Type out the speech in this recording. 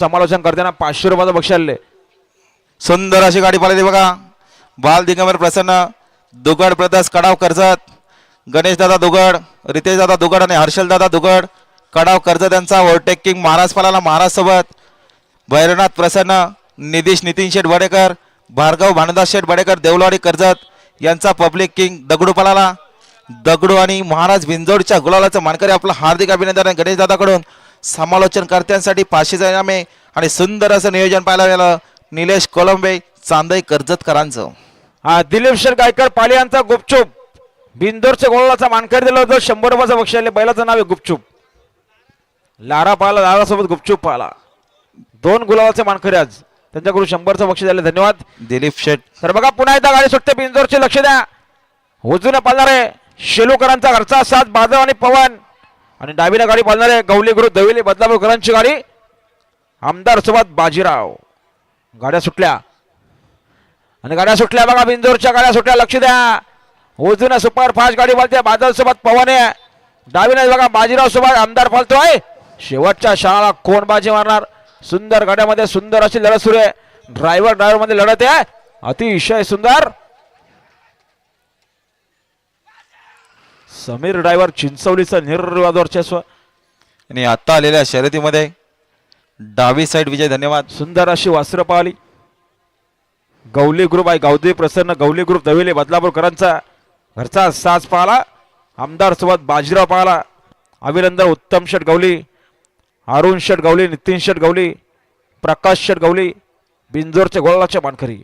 समालोचन करताना 500 रुपयाचं बक्षीस आले. सुंदर अशी गाडी पाहिली बघा. बाल दिगंबर प्रसन्न, दुगड ब्रदर्स कडाव कर्जत, गणेश दादा दुगड, रितेश दादा दुगड आणि हर्षल दादा दुगड कडाव कर्जत यांचा ओव्हरटेकिंग महाराज पालाला महाराज सोबत. भैरवनाथ प्रसन्न, निधीश नितीन शेठ बडेकर, भार्गव भानुदास शेठ बडेकर देवलवाडी कर्जत यांचा पब्लिक किंग दगडू पलाला. दगडू आणि महाराज बिंजोडच्या गुलालाचं मानकरी आपलं हार्दिक अभिनंदन आहे. गणेश दादाकडून समालोचनकर्त्यांसाठी 500 इनामे आणि सुंदर असं नियोजन पाहायला मिळालं निलेश कोलंबे चांदई कर्जतकरांचं. दिलीप शेठ गायकर पाली यांचा गुपचूप बिंदोरच्या गोलाचा मानकरी दिला होता. 100 रुपयाचं बक्षीस आले. बैलाचं नाव आहे गुपचूप. लारा पाला, लारा सोबत गुपचूप पाला, 2 गुलाबाचे मानकरी आज त्यांच्याकडून 100चं बक्षीस झाले. धन्यवाद दिलीप शेठ. तर बघा पुन्हा एकदा गाडी सुटते बिंदोरचे. लक्ष द्या. उजवीने पालणारे शेलूकरांचा घरचा साथ बादल आणि पवन आणि डावीने गाडी पालणारे गवली गुरु दविले बदलापूरकरांची गाडी आमदार सोबत बाजीराव. गाड्या सुटल्या आणि गाड्या सुटल्या बघा. बिंदोरच्या गाड्या सुटल्या. लक्ष द्या. उजवीने सुपर फास्ट गाडी पालते बादल सोबत पवन आहे. डावीने बघा बाजीराव सोबत आमदार पालतोय. शेवटच्या शाळा कोण बाजी मारणार. सुंदर गाड्यामध्ये सुंदर अशी लढत सुरू आहे. ड्रायव्हर मध्ये लढत आहे अतिशय सुंदर. समीर ड्रायव्हर चिंचवलीचा निर्वाद वर्चस्व आणि आता आलेल्या शर्यतीमध्ये डावी साईड विजय. धन्यवाद. सुंदर अशी वासरं पाहिली. गवली ग्रुप आहे गावदेवी प्रसन्न गवली ग्रुप दविले बदलापूरकरांचा घरचा साज पाहला. आमदार सोबत बाजीराव पाहला. अभिनंदन उत्तम शेठ गवली, अरुण शेठ गवली, नितीन शेठ गवली, प्रकाश शेठ गवली बिंजोरच्या गोळाच्या मानकरी.